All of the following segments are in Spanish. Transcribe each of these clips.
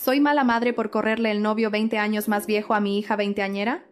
¿Soy mala madre por correrle el novio 20 años más viejo a mi hija veinteañera?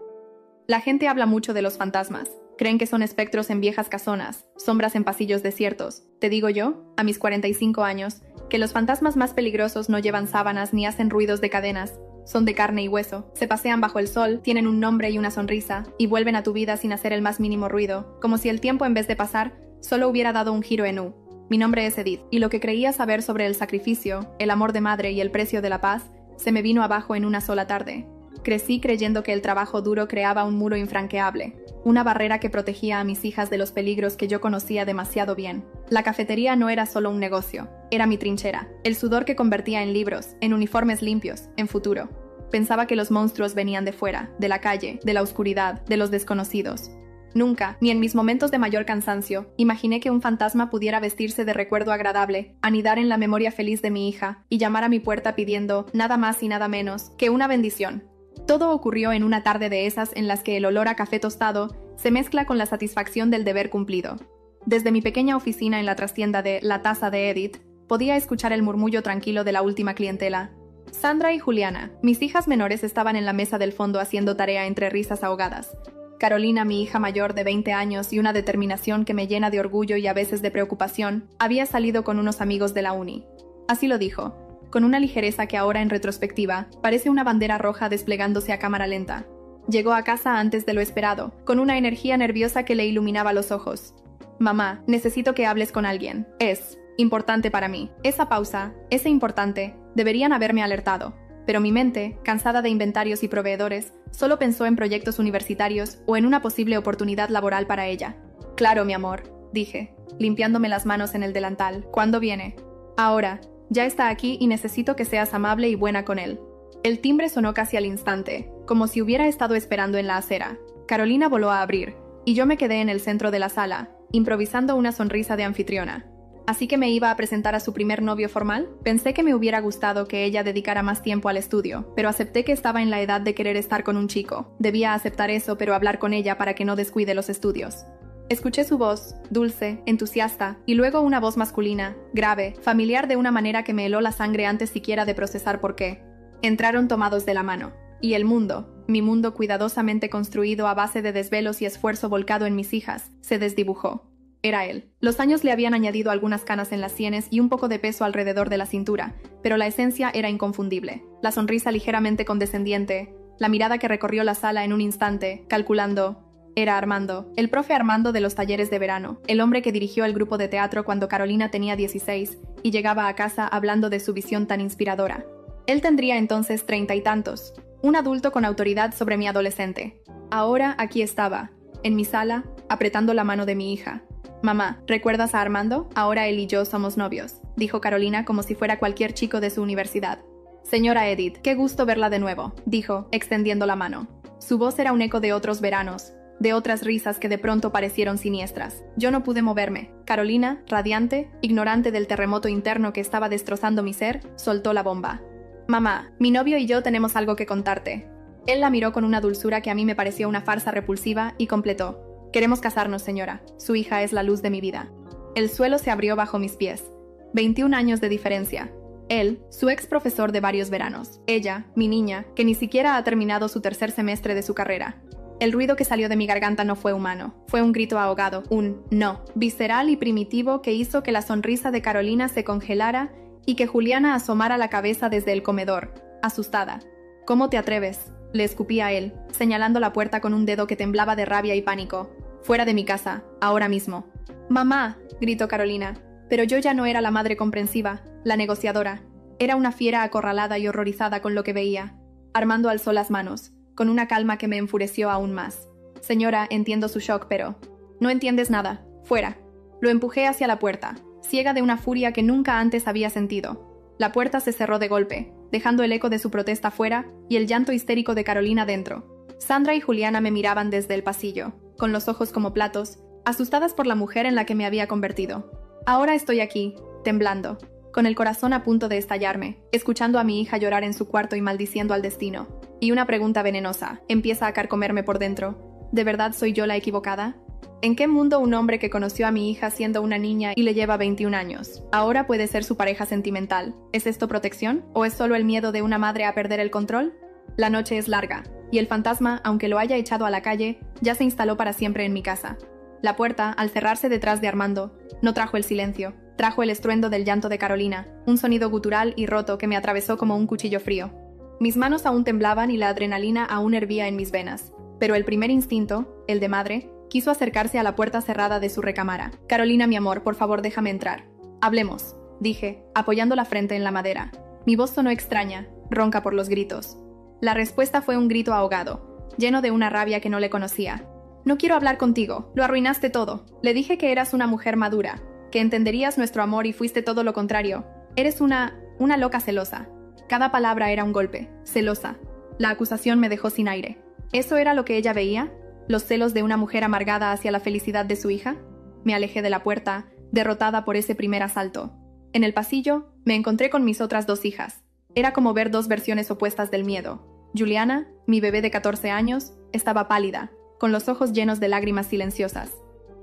La gente habla mucho de los fantasmas. Creen que son espectros en viejas casonas, sombras en pasillos desiertos. Te digo yo, a mis 45 años, que los fantasmas más peligrosos no llevan sábanas ni hacen ruidos de cadenas. Son de carne y hueso, se pasean bajo el sol, tienen un nombre y una sonrisa, y vuelven a tu vida sin hacer el más mínimo ruido, como si el tiempo en vez de pasar, solo hubiera dado un giro en U. Mi nombre es Edith, y lo que creía saber sobre el sacrificio, el amor de madre y el precio de la paz, se me vino abajo en una sola tarde. Crecí creyendo que el trabajo duro creaba un muro infranqueable, una barrera que protegía a mis hijas de los peligros que yo conocía demasiado bien. La cafetería no era solo un negocio, era mi trinchera, el sudor que convertía en libros, en uniformes limpios, en futuro. Pensaba que los monstruos venían de fuera, de la calle, de la oscuridad, de los desconocidos. Nunca, ni en mis momentos de mayor cansancio, imaginé que un fantasma pudiera vestirse de recuerdo agradable, anidar en la memoria feliz de mi hija y llamar a mi puerta pidiendo nada más y nada menos que una bendición. Todo ocurrió en una tarde de esas en las que el olor a café tostado se mezcla con la satisfacción del deber cumplido. Desde mi pequeña oficina en la trastienda de La Taza de Edith, podía escuchar el murmullo tranquilo de la última clientela. Sandra y Juliana, mis hijas menores, estaban en la mesa del fondo haciendo tarea entre risas ahogadas. Carolina, mi hija mayor de 20 años y una determinación que me llena de orgullo y a veces de preocupación, había salido con unos amigos de la uni. Así lo dijo, con una ligereza que ahora en retrospectiva parece una bandera roja desplegándose a cámara lenta. Llegó a casa antes de lo esperado, con una energía nerviosa que le iluminaba los ojos. Mamá, necesito que hables con alguien. Es importante para mí. Esa pausa, ese importante, deberían haberme alertado. Pero mi mente, cansada de inventarios y proveedores, solo pensó en proyectos universitarios o en una posible oportunidad laboral para ella. Claro, mi amor, dije, limpiándome las manos en el delantal. ¿Cuándo viene? Ahora. Ya está aquí y necesito que seas amable y buena con él. El timbre sonó casi al instante, como si hubiera estado esperando en la acera. Carolina voló a abrir, y yo me quedé en el centro de la sala, improvisando una sonrisa de anfitriona. ¿Así que me iba a presentar a su primer novio formal? Pensé que me hubiera gustado que ella dedicara más tiempo al estudio, pero acepté que estaba en la edad de querer estar con un chico. Debía aceptar eso, pero hablar con ella para que no descuide los estudios. Escuché su voz, dulce, entusiasta, y luego una voz masculina, grave, familiar de una manera que me heló la sangre antes siquiera de procesar por qué. Entraron tomados de la mano. Y el mundo, mi mundo cuidadosamente construido a base de desvelos y esfuerzo volcado en mis hijas, se desdibujó. Era él. Los años le habían añadido algunas canas en las sienes y un poco de peso alrededor de la cintura, pero la esencia era inconfundible. La sonrisa ligeramente condescendiente, la mirada que recorrió la sala en un instante, calculando. Era Armando, el profe Armando de los talleres de verano, el hombre que dirigió el grupo de teatro cuando Carolina tenía 16 y llegaba a casa hablando de su visión tan inspiradora. Él tendría entonces 30 y tantos, un adulto con autoridad sobre mi adolescente. Ahora aquí estaba, en mi sala, apretando la mano de mi hija. Mamá, ¿recuerdas a Armando? Ahora él y yo somos novios, dijo Carolina como si fuera cualquier chico de su universidad. Señora Edith, qué gusto verla de nuevo, dijo, extendiendo la mano. Su voz era un eco de otros veranos, de otras risas que de pronto parecieron siniestras. Yo no pude moverme. Carolina, radiante, ignorante del terremoto interno que estaba destrozando mi ser, soltó la bomba. Mamá, mi novio y yo tenemos algo que contarte. Él la miró con una dulzura que a mí me pareció una farsa repulsiva y completó. Queremos casarnos, señora. Su hija es la luz de mi vida. El suelo se abrió bajo mis pies. 21 años de diferencia. Él, su ex profesor de varios veranos. Ella, mi niña, que ni siquiera ha terminado su tercer semestre de su carrera. El ruido que salió de mi garganta no fue humano. Fue un grito ahogado, un no, visceral y primitivo que hizo que la sonrisa de Carolina se congelara y que Juliana asomara la cabeza desde el comedor, asustada. ¿Cómo te atreves?, le escupí a él, señalando la puerta con un dedo que temblaba de rabia y pánico. Fuera de mi casa, ahora mismo. ¡Mamá!, gritó Carolina. Pero yo ya no era la madre comprensiva, la negociadora. Era una fiera acorralada y horrorizada con lo que veía. Armando alzó las manos, con una calma que me enfureció aún más. Señora, entiendo su shock, pero... No entiendes nada. Fuera. Lo empujé hacia la puerta, ciega de una furia que nunca antes había sentido. La puerta se cerró de golpe, dejando el eco de su protesta fuera y el llanto histérico de Carolina dentro. Sandra y Juliana me miraban desde el pasillo, con los ojos como platos, asustadas por la mujer en la que me había convertido. Ahora estoy aquí, temblando, con el corazón a punto de estallarme, escuchando a mi hija llorar en su cuarto y maldiciendo al destino. Y una pregunta venenosa empieza a carcomerme por dentro. ¿De verdad soy yo la equivocada? ¿En qué mundo un hombre que conoció a mi hija siendo una niña y le lleva 21 años, ahora puede ser su pareja sentimental? ¿Es esto protección? ¿O es solo el miedo de una madre a perder el control? La noche es larga, y el fantasma, aunque lo haya echado a la calle, ya se instaló para siempre en mi casa. La puerta, al cerrarse detrás de Armando, no trajo el silencio, trajo el estruendo del llanto de Carolina, un sonido gutural y roto que me atravesó como un cuchillo frío. Mis manos aún temblaban y la adrenalina aún hervía en mis venas, pero el primer instinto, el de madre, quiso acercarse a la puerta cerrada de su recámara. «Carolina, mi amor, por favor déjame entrar. Hablemos», dije, apoyando la frente en la madera. Mi voz sonó extraña, ronca por los gritos. La respuesta fue un grito ahogado, lleno de una rabia que no le conocía. «No quiero hablar contigo, lo arruinaste todo. Le dije que eras una mujer madura, que entenderías nuestro amor y fuiste todo lo contrario. Eres una loca celosa». Cada palabra era un golpe, celosa. La acusación me dejó sin aire. ¿Eso era lo que ella veía? ¿Los celos de una mujer amargada hacia la felicidad de su hija? Me alejé de la puerta, derrotada por ese primer asalto. En el pasillo, me encontré con mis otras 2 hijas. Era como ver 2 versiones opuestas del miedo. Juliana, mi bebé de 14 años, estaba pálida, con los ojos llenos de lágrimas silenciosas.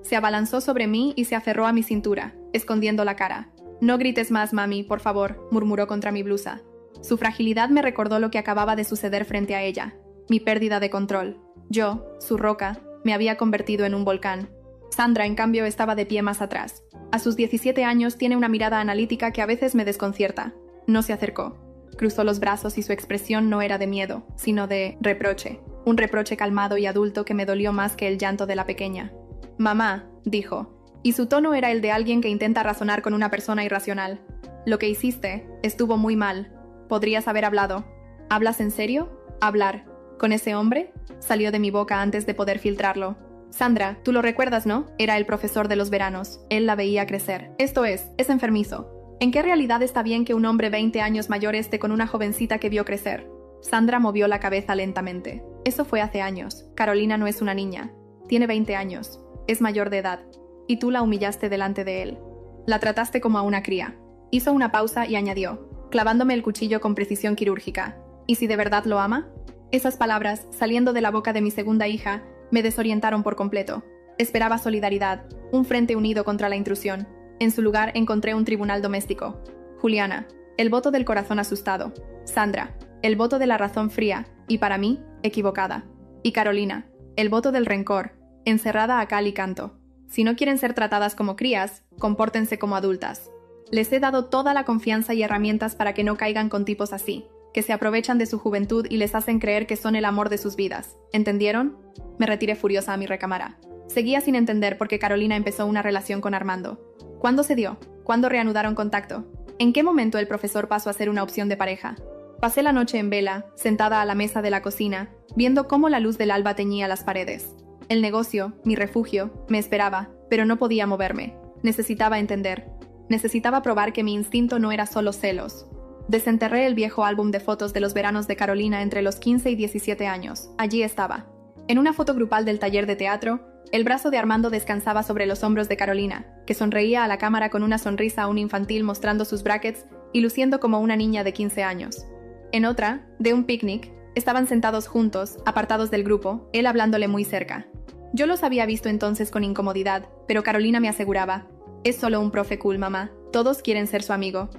Se abalanzó sobre mí y se aferró a mi cintura, escondiendo la cara. «No grites más, mami, por favor», murmuró contra mi blusa. Su fragilidad me recordó lo que acababa de suceder frente a ella, mi pérdida de control. Yo, su roca, me había convertido en un volcán. Sandra, en cambio, estaba de pie más atrás. A sus 17 años tiene una mirada analítica que a veces me desconcierta. No se acercó. Cruzó los brazos y su expresión no era de miedo, sino de reproche. Un reproche calmado y adulto que me dolió más que el llanto de la pequeña. «Mamá», dijo, y su tono era el de alguien que intenta razonar con una persona irracional. «Lo que hiciste estuvo muy mal. Podrías haber hablado». «¿Hablas en serio?» «Hablar. ¿Con ese hombre?» Salió de mi boca antes de poder filtrarlo. «Sandra, tú lo recuerdas, ¿no? Era el profesor de los veranos. Él la veía crecer. Esto es enfermizo. ¿En qué realidad está bien que un hombre 20 años mayor esté con una jovencita que vio crecer?» Sandra movió la cabeza lentamente. «Eso fue hace años. Carolina no es una niña. Tiene 20 años. Es mayor de edad. Y tú la humillaste delante de él. La trataste como a una cría». Hizo una pausa y añadió, clavándome el cuchillo con precisión quirúrgica. «¿Y si de verdad lo ama?» Esas palabras, saliendo de la boca de mi segunda hija, me desorientaron por completo. Esperaba solidaridad, un frente unido contra la intrusión. En su lugar encontré un tribunal doméstico. Juliana, el voto del corazón asustado. Sandra, el voto de la razón fría, y para mí, equivocada. Y Carolina, el voto del rencor, encerrada a cal y canto. Si no quieren ser tratadas como crías, compórtense como adultas. Les he dado toda la confianza y herramientas para que no caigan con tipos así, que se aprovechan de su juventud y les hacen creer que son el amor de sus vidas. ¿Entendieron? Me retiré furiosa a mi recámara. Seguía sin entender por qué Carolina empezó una relación con Armando. ¿Cuándo se dio? ¿Cuándo reanudaron contacto? ¿En qué momento el profesor pasó a ser una opción de pareja? Pasé la noche en vela, sentada a la mesa de la cocina, viendo cómo la luz del alba teñía las paredes. El negocio, mi refugio, me esperaba, pero no podía moverme. Necesitaba entender. Necesitaba probar que mi instinto no era solo celos. Desenterré el viejo álbum de fotos de los veranos de Carolina entre los 15 y 17 años. Allí estaba. En una foto grupal del taller de teatro, el brazo de Armando descansaba sobre los hombros de Carolina, que sonreía a la cámara con una sonrisa aún infantil mostrando sus brackets y luciendo como una niña de 15 años. En otra, de un picnic, estaban sentados juntos, apartados del grupo, él hablándole muy cerca. Yo los había visto entonces con incomodidad, pero Carolina me aseguraba, «Es solo un profe cool, mamá. Todos quieren ser su amigo».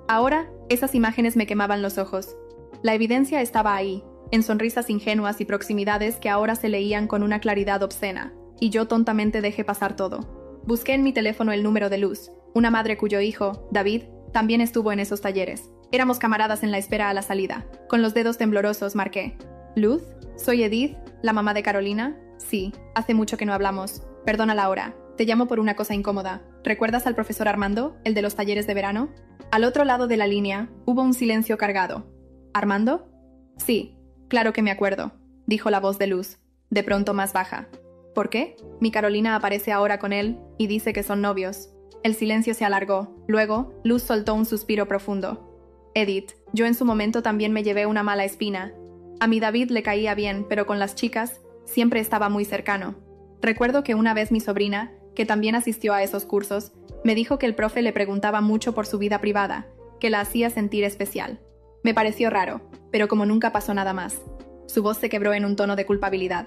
Ahora, esas imágenes me quemaban los ojos. La evidencia estaba ahí, en sonrisas ingenuas y proximidades que ahora se leían con una claridad obscena, y yo tontamente dejé pasar todo. Busqué en mi teléfono el número de Luz, una madre cuyo hijo, David, también estuvo en esos talleres. Éramos camaradas en la espera a la salida. Con los dedos temblorosos marqué. «¿Luz? ¿Soy Edith, la mamá de Carolina?» «Sí, hace mucho que no hablamos. Perdona la hora. Te llamo por una cosa incómoda. ¿Recuerdas al profesor Armando, el de los talleres de verano?» Al otro lado de la línea, hubo un silencio cargado. «¿Armando?» «Sí, claro que me acuerdo», dijo la voz de Luz, de pronto más baja. «¿Por qué? Mi Carolina aparece ahora con él y dice que son novios». El silencio se alargó. Luego, Luz soltó un suspiro profundo. «Edith, yo en su momento también me llevé una mala espina. A mi David le caía bien, pero con las chicas siempre estaba muy cercano. Recuerdo que una vez mi sobrina, que también asistió a esos cursos, me dijo que el profe le preguntaba mucho por su vida privada, que la hacía sentir especial. Me pareció raro, pero como nunca pasó nada más». Su voz se quebró en un tono de culpabilidad.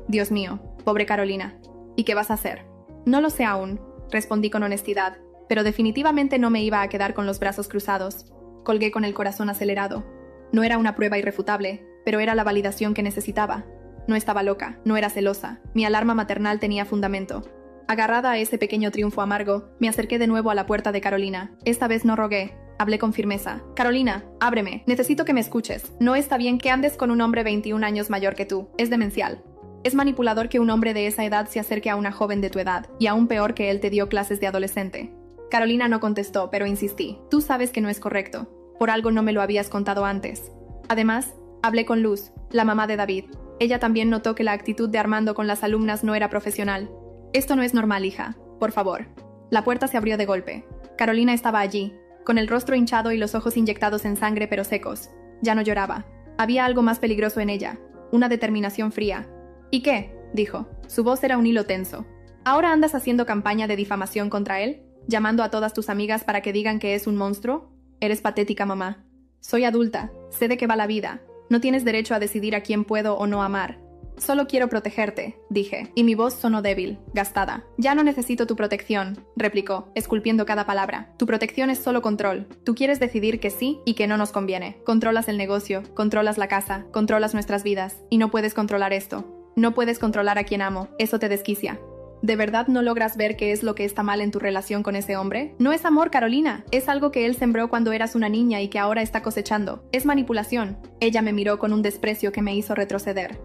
«Dios mío, pobre Carolina. ¿Y qué vas a hacer? No lo sé aún, respondí con honestidad, pero definitivamente no me iba a quedar con los brazos cruzados. Colgué con el corazón acelerado. No era una prueba irrefutable, pero era la validación que necesitaba. No estaba loca, no era celosa, mi alarma maternal tenía fundamento. Agarrada a ese pequeño triunfo amargo, me acerqué de nuevo a la puerta de Carolina. Esta vez no rogué, hablé con firmeza. Carolina, ábreme, necesito que me escuches. No está bien que andes con un hombre 21 años mayor que tú, es demencial. Es manipulador que un hombre de esa edad se acerque a una joven de tu edad, y aún peor que él te dio clases de adolescente. Carolina no contestó, pero insistí. Tú sabes que no es correcto. Por algo no me lo habías contado antes. Además, hablé con Luz, la mamá de David. Ella también notó que la actitud de Armando con las alumnas no era profesional. Esto no es normal, hija. Por favor. La puerta se abrió de golpe. Carolina estaba allí, con el rostro hinchado y los ojos inyectados en sangre pero secos. Ya no lloraba. Había algo más peligroso en ella. Una determinación fría. ¿Y qué? Dijo. Su voz era un hilo tenso. ¿Ahora andas haciendo campaña de difamación contra él? ¿Llamando a todas tus amigas para que digan que es un monstruo? Eres patética, mamá. Soy adulta. Sé de qué va la vida. No tienes derecho a decidir a quién puedo o no amar. Solo quiero protegerte, dije, y mi voz sonó débil, gastada. Ya no necesito tu protección, replicó, esculpiendo cada palabra. Tu protección es solo control. Tú quieres decidir que sí y que no nos conviene. Controlas el negocio, controlas la casa, controlas nuestras vidas, y no puedes controlar esto. No puedes controlar a quien amo, eso te desquicia. ¿De verdad no logras ver qué es lo que está mal en tu relación con ese hombre? No es amor, Carolina. Es algo que él sembró cuando eras una niña y que ahora está cosechando. Es manipulación. Ella me miró con un desprecio que me hizo retroceder.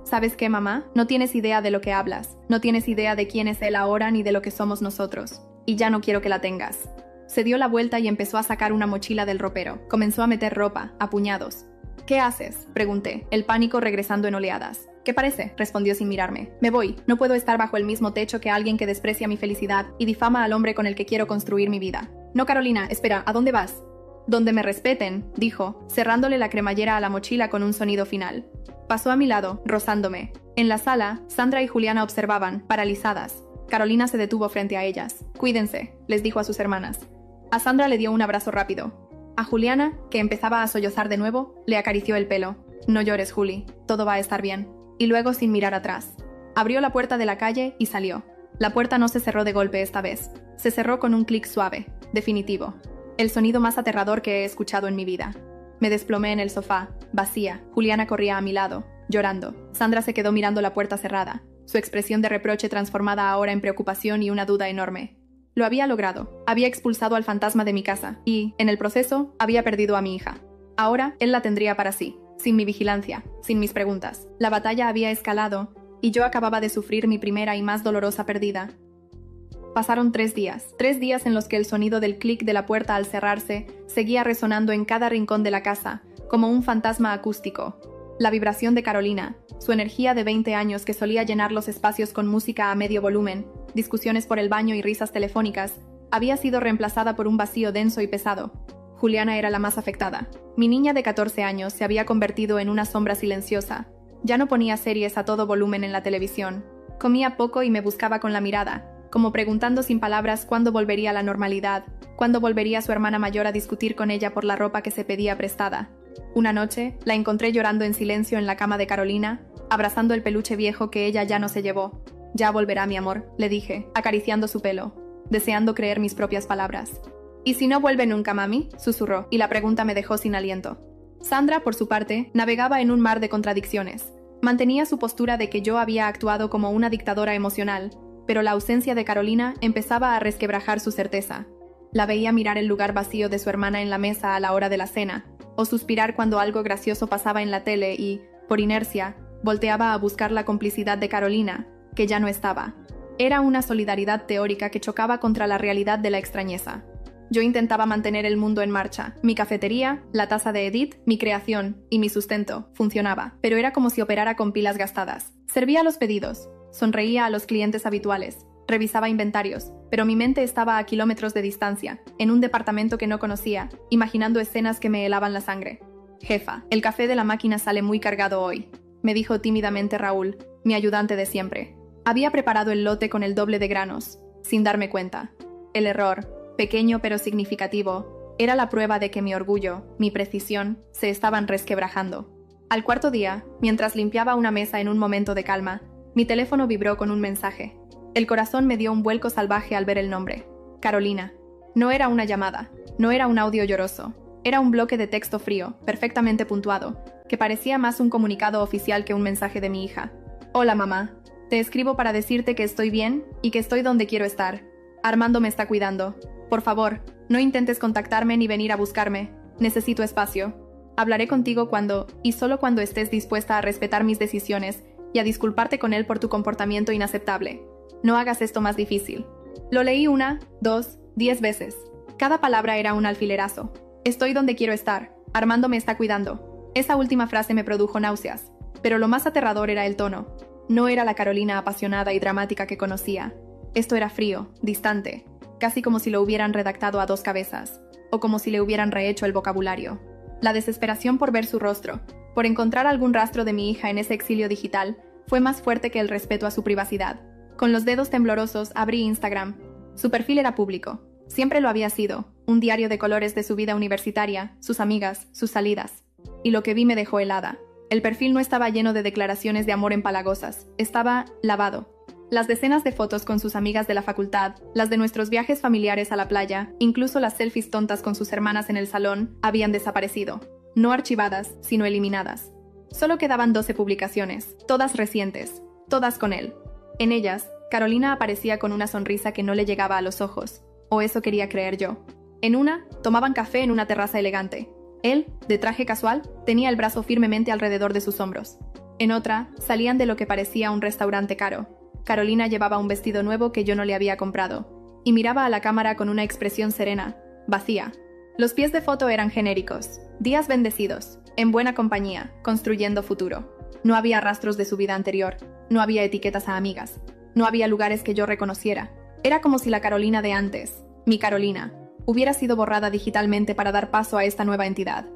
¿Sabes qué, mamá? No tienes idea de lo que hablas. No tienes idea de quién es él ahora ni de lo que somos nosotros. Y ya no quiero que la tengas. Se dio la vuelta y empezó a sacar una mochila del ropero. Comenzó a meter ropa, a puñados. ¿Qué haces?, pregunté, el pánico regresando en oleadas. ¿Qué parece?, respondió sin mirarme. Me voy. No puedo estar bajo el mismo techo que alguien que desprecia mi felicidad y difama al hombre con el que quiero construir mi vida. No, Carolina, espera, ¿a dónde vas? Donde me respeten, dijo, cerrándole la cremallera a la mochila con un sonido final. Pasó a mi lado, rozándome. En la sala, Sandra y Juliana observaban, paralizadas. Carolina se detuvo frente a ellas. Cuídense, les dijo a sus hermanas. A Sandra le dio un abrazo rápido. A Juliana, que empezaba a sollozar de nuevo, le acarició el pelo. No llores, Juli, todo va a estar bien. Y luego, sin mirar atrás, abrió la puerta de la calle y salió. La puerta no se cerró de golpe esta vez. Se cerró con un clic suave, definitivo. El sonido más aterrador que he escuchado en mi vida. Me desplomé en el sofá, vacía. Juliana corría a mi lado, llorando. Sandra se quedó mirando la puerta cerrada, su expresión de reproche transformada ahora en preocupación y una duda enorme. Lo había logrado. Había expulsado al fantasma de mi casa y, en el proceso, había perdido a mi hija. Ahora, él la tendría para sí, sin mi vigilancia, sin mis preguntas. La batalla había escalado y yo acababa de sufrir mi primera y más dolorosa pérdida. Pasaron 3 días en los que el sonido del clic de la puerta al cerrarse seguía resonando en cada rincón de la casa, como un fantasma acústico. La vibración de Carolina, su energía de 20 años que solía llenar los espacios con música a medio volumen, discusiones por el baño y risas telefónicas, había sido reemplazada por un vacío denso y pesado. Juliana era la más afectada. Mi niña de 14 años se había convertido en una sombra silenciosa. Ya no ponía series a todo volumen en la televisión. Comía poco y me buscaba con la mirada, como preguntando sin palabras cuándo volvería la normalidad, cuándo volvería su hermana mayor a discutir con ella por la ropa que se pedía prestada. Una noche, la encontré llorando en silencio en la cama de Carolina, abrazando el peluche viejo que ella ya no se llevó. «Ya volverá, mi amor», le dije, acariciando su pelo, deseando creer mis propias palabras. «¿Y si no vuelve nunca, mami?», susurró, y la pregunta me dejó sin aliento. Sandra, por su parte, navegaba en un mar de contradicciones. Mantenía su postura de que yo había actuado como una dictadora emocional, pero la ausencia de Carolina empezaba a resquebrajar su certeza. La veía mirar el lugar vacío de su hermana en la mesa a la hora de la cena, o suspirar cuando algo gracioso pasaba en la tele y, por inercia, volteaba a buscar la complicidad de Carolina, que ya no estaba. Era una solidaridad teórica que chocaba contra la realidad de la extrañeza. Yo intentaba mantener el mundo en marcha. Mi cafetería, la taza de Edith, mi creación y mi sustento funcionaba, pero era como si operara con pilas gastadas. Servía los pedidos, sonreía a los clientes habituales, revisaba inventarios, pero mi mente estaba a kilómetros de distancia, en un departamento que no conocía, imaginando escenas que me helaban la sangre. «Jefa, el café de la máquina sale muy cargado hoy», me dijo tímidamente Raúl, mi ayudante de siempre. Había preparado el lote con el doble de granos, sin darme cuenta. El error, pequeño pero significativo, era la prueba de que mi orgullo, mi precisión, se estaban resquebrajando. Al cuarto día, mientras limpiaba una mesa en un momento de calma, mi teléfono vibró con un mensaje. El corazón me dio un vuelco salvaje al ver el nombre. Carolina. No era una llamada, no era un audio lloroso. Era un bloque de texto frío, perfectamente puntuado, que parecía más un comunicado oficial que un mensaje de mi hija. Hola mamá. Te escribo para decirte que estoy bien y que estoy donde quiero estar. Armando me está cuidando. Por favor, no intentes contactarme ni venir a buscarme. Necesito espacio. Hablaré contigo cuando, y solo cuando estés dispuesta a respetar mis decisiones y a disculparte con él por tu comportamiento inaceptable. No hagas esto más difícil. Lo leí 1, 2, 10 veces. Cada palabra era un alfilerazo. Estoy donde quiero estar. Armando me está cuidando. Esa última frase me produjo náuseas, pero lo más aterrador era el tono. No era la Carolina apasionada y dramática que conocía. Esto era frío, distante, casi como si lo hubieran redactado a dos cabezas, o como si le hubieran rehecho el vocabulario. La desesperación por ver su rostro, por encontrar algún rastro de mi hija en ese exilio digital, fue más fuerte que el respeto a su privacidad. Con los dedos temblorosos abrí Instagram. Su perfil era público. Siempre lo había sido, un diario de colores de su vida universitaria, sus amigas, sus salidas. Y lo que vi me dejó helada. El perfil no estaba lleno de declaraciones de amor empalagosas, estaba lavado. Las decenas de fotos con sus amigas de la facultad, las de nuestros viajes familiares a la playa, incluso las selfies tontas con sus hermanas en el salón, habían desaparecido. No archivadas, sino eliminadas. Solo quedaban 12 publicaciones, todas recientes, todas con él. En ellas, Carolina aparecía con una sonrisa que no le llegaba a los ojos, o eso quería creer yo. En una, tomaban café en una terraza elegante. Él, de traje casual, tenía el brazo firmemente alrededor de sus hombros. En otra, salían de lo que parecía un restaurante caro. Carolina llevaba un vestido nuevo que yo no le había comprado, y miraba a la cámara con una expresión serena, vacía. Los pies de foto eran genéricos, días bendecidos, en buena compañía, construyendo futuro. No había rastros de su vida anterior, no había etiquetas a amigas, no había lugares que yo reconociera. Era como si la Carolina de antes, mi Carolina, hubiera sido borrada digitalmente para dar paso a esta nueva entidad.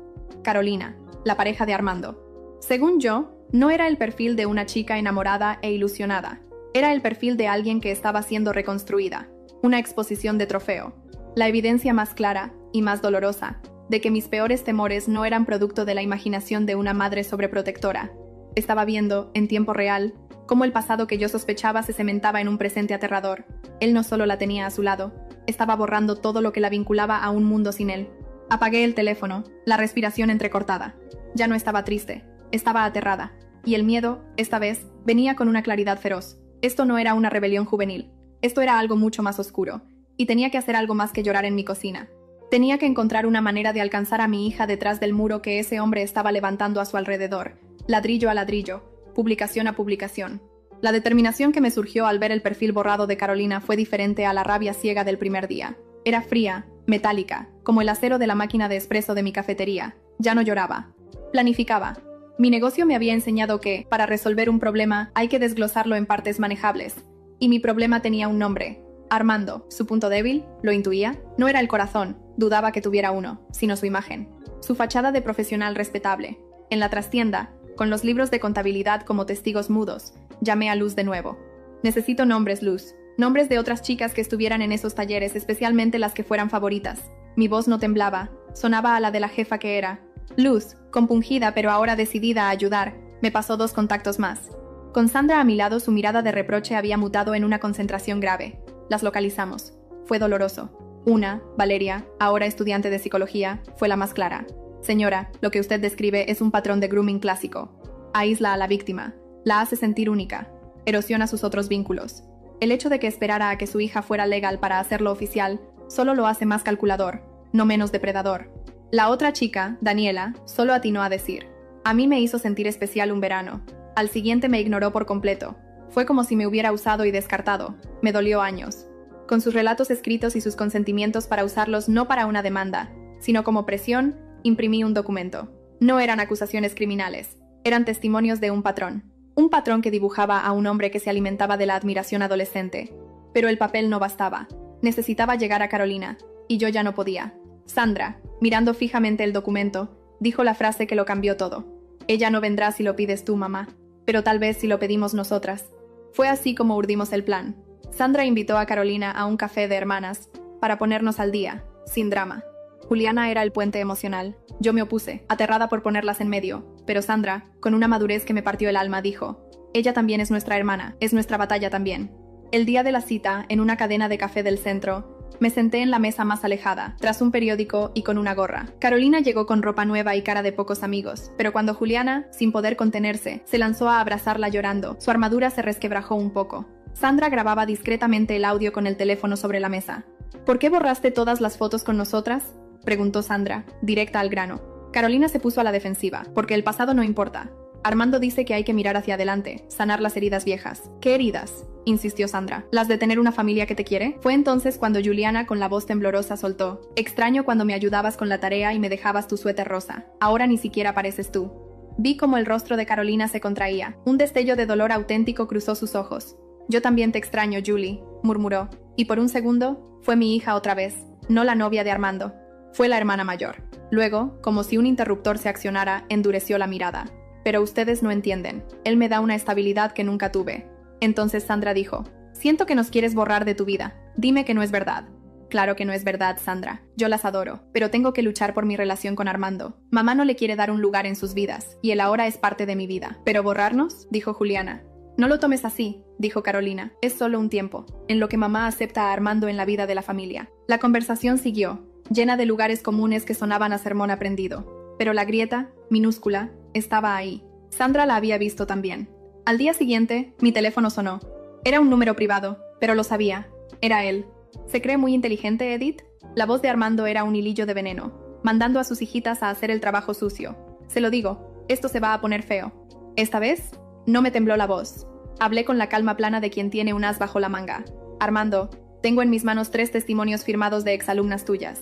Carolina, la pareja de Armando. Según yo, no era el perfil de una chica enamorada e ilusionada. Era el perfil de alguien que estaba siendo reconstruida, una exposición de trofeo. La evidencia más clara, y más dolorosa, de que mis peores temores no eran producto de la imaginación de una madre sobreprotectora. Estaba viendo, en tiempo real, cómo el pasado que yo sospechaba se cementaba en un presente aterrador. Él no solo la tenía a su lado, estaba borrando todo lo que la vinculaba a un mundo sin él. Apagué el teléfono, la respiración entrecortada. Ya no estaba triste, estaba aterrada. Y el miedo, esta vez, venía con una claridad feroz. Esto no era una rebelión juvenil. Esto era algo mucho más oscuro. Y tenía que hacer algo más que llorar en mi cocina. Tenía que encontrar una manera de alcanzar a mi hija detrás del muro que ese hombre estaba levantando a su alrededor, ladrillo a ladrillo, publicación a publicación. La determinación que me surgió al ver el perfil borrado de Carolina fue diferente a la rabia ciega del primer día. Era fría, metálica, como el acero de la máquina de espresso de mi cafetería. Ya no lloraba. Planificaba. Mi negocio me había enseñado que, para resolver un problema, hay que desglosarlo en partes manejables. Y mi problema tenía un nombre. Armando, su punto débil, lo intuía, no era el corazón, dudaba que tuviera uno, sino su imagen. Su fachada de profesional respetable. En la trastienda, con los libros de contabilidad como testigos mudos, llamé a Luz de nuevo. Necesito nombres, Luz. Nombres de otras chicas que estuvieran en esos talleres, especialmente las que fueran favoritas. Mi voz no temblaba, sonaba a la de la jefa que era. Luz, compungida pero ahora decidida a ayudar, me pasó 2 contactos más. Con Sandra a mi lado, su mirada de reproche había mutado en una concentración grave. Las localizamos. Fue doloroso. Una, Valeria, ahora estudiante de psicología, fue la más clara. Señora, lo que usted describe es un patrón de grooming clásico. Aísla a la víctima, la hace sentir única, erosiona sus otros vínculos. El hecho de que esperara a que su hija fuera legal para hacerlo oficial, solo lo hace más calculador, no menos depredador. La otra chica, Daniela, solo atinó a decir: a mí me hizo sentir especial un verano. Al siguiente me ignoró por completo. Fue como si me hubiera usado y descartado. Me dolió años. Con sus relatos escritos y sus consentimientos para usarlos no para una demanda, sino como presión, imprimí un documento. No eran acusaciones criminales, eran testimonios de un patrón. Un patrón que dibujaba a un hombre que se alimentaba de la admiración adolescente. Pero el papel no bastaba. Necesitaba llegar a Carolina, y yo ya no podía. Sandra, mirando fijamente el documento, dijo la frase que lo cambió todo. Ella no vendrá si lo pides tú, mamá, pero tal vez si lo pedimos nosotras. Fue así como urdimos el plan. Sandra invitó a Carolina a un café de hermanas, para ponernos al día, sin drama. Juliana era el puente emocional. Yo me opuse, aterrada por ponerlas en medio, pero Sandra, con una madurez que me partió el alma, dijo: ella también es nuestra hermana, es nuestra batalla también. El día de la cita, en una cadena de café del centro, me senté en la mesa más alejada, tras un periódico y con una gorra. Carolina llegó con ropa nueva y cara de pocos amigos, pero cuando Juliana, sin poder contenerse, se lanzó a abrazarla llorando, su armadura se resquebrajó un poco. Sandra grababa discretamente el audio con el teléfono sobre la mesa. ¿Por qué borraste todas las fotos con nosotras?, preguntó Sandra, directa al grano. Carolina se puso a la defensiva, porque el pasado no importa. Armando dice que hay que mirar hacia adelante, sanar las heridas viejas. ¿Qué heridas?, insistió Sandra. ¿Las de tener una familia que te quiere? Fue entonces cuando Juliana con la voz temblorosa soltó: extraño cuando me ayudabas con la tarea y me dejabas tu suéter rosa. Ahora ni siquiera pareces tú. Vi como el rostro de Carolina se contraía. Un destello de dolor auténtico cruzó sus ojos. Yo también te extraño, Julie, murmuró. Y por un segundo, fue mi hija otra vez, no la novia de Armando. Fue la hermana mayor. Luego, como si un interruptor se accionara, endureció la mirada. Pero ustedes no entienden. Él me da una estabilidad que nunca tuve. Entonces Sandra dijo: siento que nos quieres borrar de tu vida. Dime que no es verdad. Claro que no es verdad, Sandra. Yo las adoro, pero tengo que luchar por mi relación con Armando. Mamá no le quiere dar un lugar en sus vidas, y él ahora es parte de mi vida. ¿Pero borrarnos?, dijo Juliana. No lo tomes así, dijo Carolina. Es solo un tiempo, en lo que mamá acepta a Armando en la vida de la familia. La conversación siguió, llena de lugares comunes que sonaban a sermón aprendido. Pero la grieta, minúscula, estaba ahí. Sandra la había visto también. Al día siguiente, mi teléfono sonó. Era un número privado, pero lo sabía. Era él. ¿Se cree muy inteligente, Edith? La voz de Armando era un hilillo de veneno, mandando a sus hijitas a hacer el trabajo sucio. Se lo digo, esto se va a poner feo. Esta vez, no me tembló la voz. Hablé con la calma plana de quien tiene un as bajo la manga. Armando, tengo en mis manos 3 testimonios firmados de exalumnas tuyas.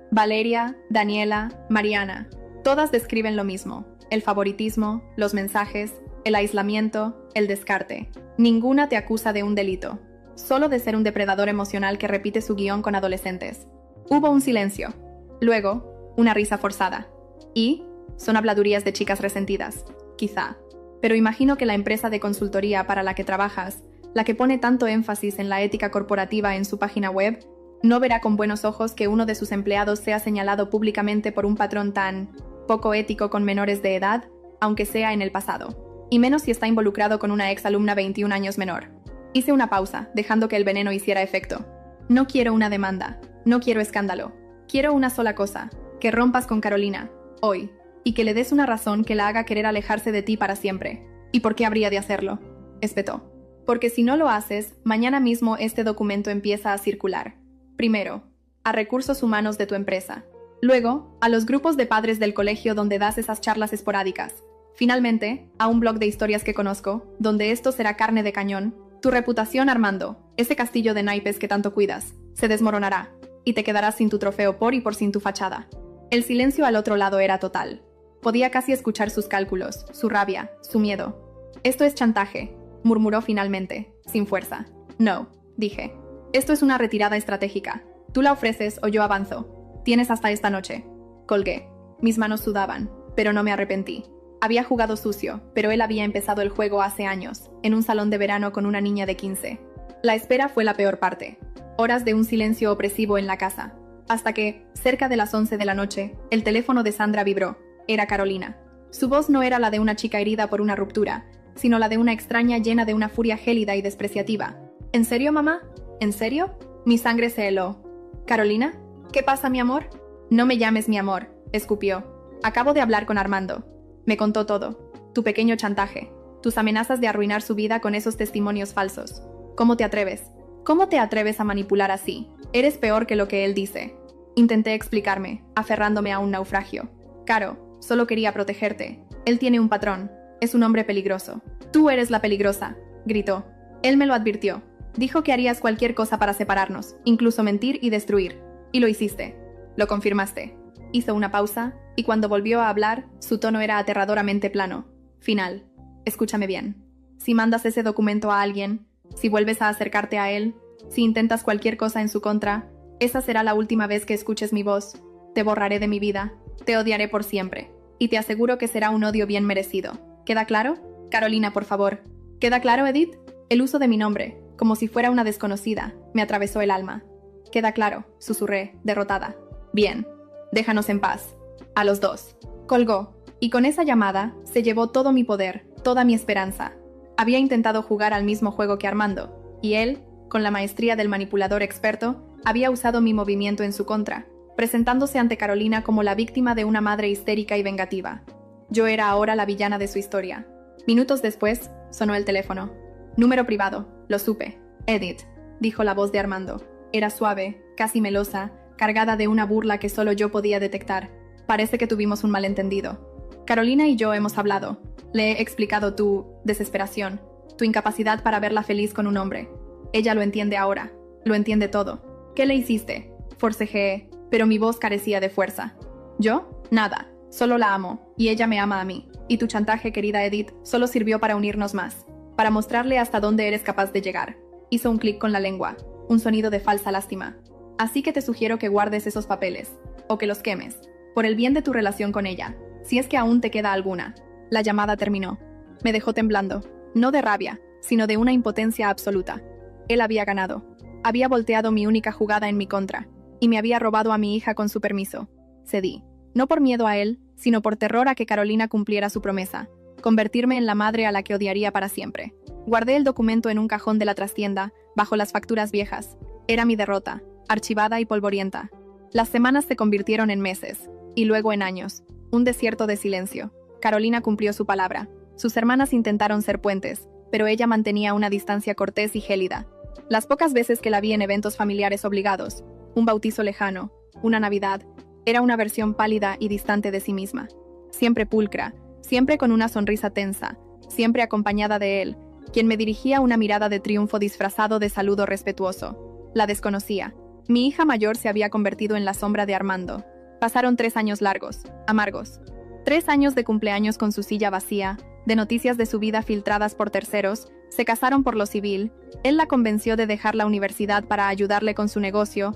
Valeria, Daniela, Mariana. Todas describen lo mismo: el favoritismo, los mensajes, el aislamiento, el descarte. Ninguna te acusa de un delito, solo de ser un depredador emocional que repite su guión con adolescentes. Hubo un silencio. Luego, una risa forzada. ¿Y? Son habladurías de chicas resentidas. Quizá. Pero imagino que la empresa de consultoría para la que trabajas, la que pone tanto énfasis en la ética corporativa en su página web, no verá con buenos ojos que uno de sus empleados sea señalado públicamente por un patrón tan poco ético con menores de edad, aunque sea en el pasado. Y menos si está involucrado con una exalumna 21 años menor. Hice una pausa, dejando que el veneno hiciera efecto. No quiero una demanda, no quiero escándalo. Quiero una sola cosa: que rompas con Carolina, hoy, y que le des una razón que la haga querer alejarse de ti para siempre. ¿Y por qué habría de hacerlo?, espetó. Porque si no lo haces, mañana mismo este documento empieza a circular. Primero, a recursos humanos de tu empresa. Luego, a los grupos de padres del colegio donde das esas charlas esporádicas. Finalmente, a un blog de historias que conozco, donde esto será carne de cañón. Tu reputación, Armando, ese castillo de naipes que tanto cuidas, se desmoronará, y te quedarás sin tu trofeo por y por sin tu fachada. El silencio al otro lado era total. Podía casi escuchar sus cálculos, su rabia, su miedo. Esto es chantaje, murmuró finalmente, sin fuerza. No, dije. Esto es una retirada estratégica. Tú la ofreces o yo avanzo. Tienes hasta esta noche. Colgué. Mis manos sudaban, pero no me arrepentí. Había jugado sucio, pero él había empezado el juego hace años, en un salón de verano con una niña de 15. La espera fue la peor parte. Horas de un silencio opresivo en la casa. Hasta que, cerca de las 11 de la noche, el teléfono de Sandra vibró. Era Carolina. Su voz no era la de una chica herida por una ruptura, sino la de una extraña llena de una furia gélida y despreciativa. ¿En serio, mamá? ¿En serio? Mi sangre se heló. ¿Carolina? ¿Qué pasa, mi amor? No me llames mi amor, escupió. Acabo de hablar con Armando. Me contó todo. Tu pequeño chantaje. Tus amenazas de arruinar su vida con esos testimonios falsos. ¿Cómo te atreves? ¿Cómo te atreves a manipular así? Eres peor que lo que él dice. Intenté explicarme, aferrándome a un naufragio. Caro, solo quería protegerte. Él tiene un patrón. Es un hombre peligroso. Tú eres la peligrosa, gritó. Él me lo advirtió. Dijo que harías cualquier cosa para separarnos, incluso mentir y destruir. Y lo hiciste. Lo confirmaste. Hizo una pausa, y cuando volvió a hablar, su tono era aterradoramente plano. Final. Escúchame bien. Si mandas ese documento a alguien, si vuelves a acercarte a él, si intentas cualquier cosa en su contra, esa será la última vez que escuches mi voz. Te borraré de mi vida. Te odiaré por siempre. Y te aseguro que será un odio bien merecido. ¿Queda claro? Carolina, por favor. ¿Queda claro, Edith? El uso de mi nombre, como si fuera una desconocida, me atravesó el alma. Queda claro, susurré, derrotada. Bien. Déjanos en paz. A los dos. Colgó, y con esa llamada se llevó todo mi poder, toda mi esperanza. Había intentado jugar al mismo juego que Armando, y él, con la maestría del manipulador experto, había usado mi movimiento en su contra, presentándose ante Carolina como la víctima de una madre histérica y vengativa. Yo era ahora la villana de su historia. Minutos después, sonó el teléfono. Número privado, lo supe. Edith, dijo la voz de Armando. Era suave, casi melosa, cargada de una burla que solo yo podía detectar. Parece que tuvimos un malentendido. Carolina y yo hemos hablado. Le he explicado tu desesperación, tu incapacidad para verla feliz con un hombre. Ella lo entiende ahora. Lo entiende todo. ¿Qué le hiciste? Forcejeé, pero mi voz carecía de fuerza. ¿Yo? Nada. Solo la amo, y ella me ama a mí. Y tu chantaje, querida Edith, solo sirvió para unirnos más. Para mostrarle hasta dónde eres capaz de llegar. Hizo un clic con la lengua. Un sonido de falsa lástima. Así que te sugiero que guardes esos papeles. O que los quemes. Por el bien de tu relación con ella. Si es que aún te queda alguna. La llamada terminó. Me dejó temblando. No de rabia, sino de una impotencia absoluta. Él había ganado. Había volteado mi única jugada en mi contra. Y me había robado a mi hija con su permiso. Cedí. No por miedo a él, sino por terror a que Carolina cumpliera su promesa. Convertirme en la madre a la que odiaría para siempre. Guardé el documento en un cajón de la trastienda, bajo las facturas viejas. Era mi derrota, archivada y polvorienta. Las semanas se convirtieron en meses, y luego en años. Un desierto de silencio. Carolina cumplió su palabra. Sus hermanas intentaron ser puentes, pero ella mantenía una distancia cortés y gélida. Las pocas veces que la vi en eventos familiares obligados, un bautizo lejano, una Navidad, era una versión pálida y distante de sí misma. Siempre pulcra, siempre con una sonrisa tensa, siempre acompañada de él, quien me dirigía una mirada de triunfo disfrazado de saludo respetuoso. La desconocía. Mi hija mayor se había convertido en la sombra de Armando. Pasaron 3 años largos, amargos. 3 años de cumpleaños con su silla vacía, de noticias de su vida filtradas por terceros, se casaron por lo civil, él la convenció de dejar la universidad para ayudarle con su negocio.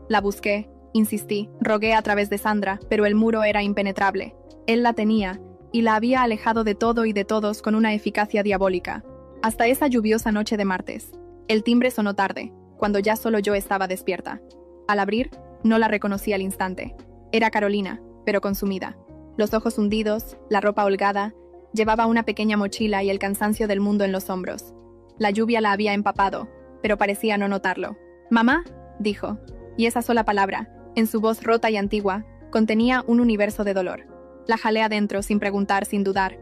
La busqué, insistí, rogué a través de Sandra, pero el muro era impenetrable. Él la tenía, y la había alejado de todo y de todos con una eficacia diabólica. Hasta esa lluviosa noche de martes. El timbre sonó tarde, cuando ya solo yo estaba despierta. Al abrir, no la reconocí al instante. Era Carolina, pero consumida. Los ojos hundidos, la ropa holgada, llevaba una pequeña mochila y el cansancio del mundo en los hombros. La lluvia la había empapado, pero parecía no notarlo. «Mamá», dijo, y esa sola palabra, en su voz rota y antigua, contenía un universo de dolor. La jalé adentro sin preguntar, sin dudar.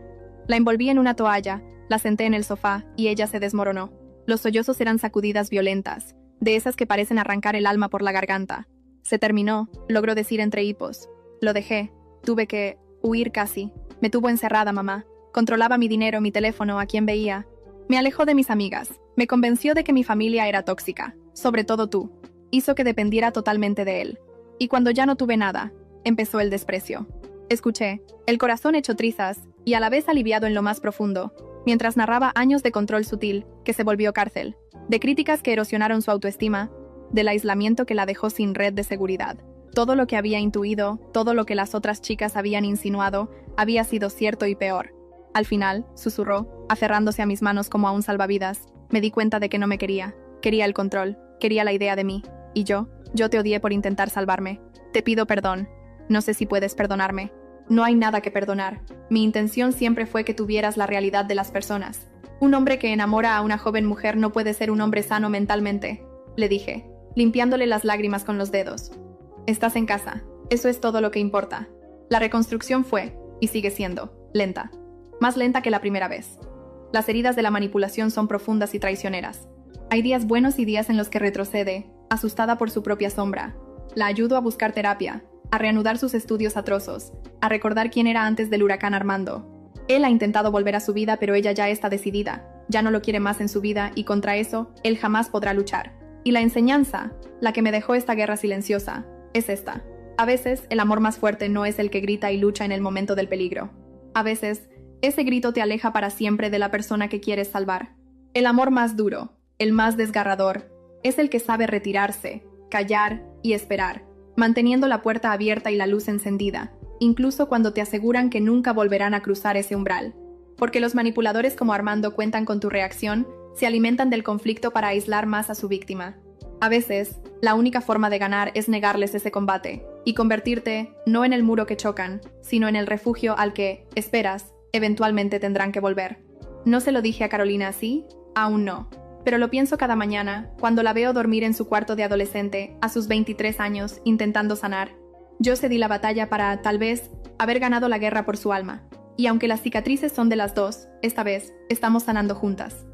La envolví en una toalla, la senté en el sofá y ella se desmoronó. Los sollozos eran sacudidas violentas, de esas que parecen arrancar el alma por la garganta. Se terminó, logró decir entre hipos. Lo dejé. Tuve que huir casi. Me tuvo encerrada, mamá. Controlaba mi dinero, mi teléfono, a quien veía. Me alejó de mis amigas. Me convenció de que mi familia era tóxica. Sobre todo tú. Hizo que dependiera totalmente de él. Y cuando ya no tuve nada, empezó el desprecio. Escuché, el corazón hecho trizas, y a la vez aliviado en lo más profundo, mientras narraba años de control sutil, que se volvió cárcel, de críticas que erosionaron su autoestima, del aislamiento que la dejó sin red de seguridad. Todo lo que había intuido, todo lo que las otras chicas habían insinuado, había sido cierto y peor. Al final, susurró, aferrándose a mis manos como a un salvavidas, me di cuenta de que no me quería. Quería el control, quería la idea de mí. Y yo te odié por intentar salvarme. Te pido perdón. No sé si puedes perdonarme. No hay nada que perdonar. Mi intención siempre fue que tuvieras la realidad de las personas. Un hombre que enamora a una joven mujer no puede ser un hombre sano mentalmente, le dije, limpiándole las lágrimas con los dedos. Estás en casa. Eso es todo lo que importa. La reconstrucción fue, y sigue siendo, lenta. Más lenta que la primera vez. Las heridas de la manipulación son profundas y traicioneras. Hay días buenos y días en los que retrocede, asustada por su propia sombra. La ayudo a buscar terapia, a reanudar sus estudios atrosos, a recordar quién era antes del huracán Armando. Él ha intentado volver a su vida, pero ella ya está decidida, ya no lo quiere más en su vida y contra eso, él jamás podrá luchar. Y la enseñanza, la que me dejó esta guerra silenciosa, es esta. A veces, el amor más fuerte no es el que grita y lucha en el momento del peligro. A veces, ese grito te aleja para siempre de la persona que quieres salvar. El amor más duro, el más desgarrador, es el que sabe retirarse, callar y esperar, manteniendo la puerta abierta y la luz encendida, incluso cuando te aseguran que nunca volverán a cruzar ese umbral. Porque los manipuladores como Armando cuentan con tu reacción, se alimentan del conflicto para aislar más a su víctima. A veces, la única forma de ganar es negarles ese combate, y convertirte no en el muro que chocan, sino en el refugio al que, esperas, eventualmente tendrán que volver. No se lo dije a Carolina así, aún no. pero lo pienso cada mañana, cuando la veo dormir en su cuarto de adolescente, a sus 23 años, intentando sanar. Yo cedí la batalla para, tal vez, haber ganado la guerra por su alma. Y aunque las cicatrices son de las dos, esta vez, estamos sanando juntas.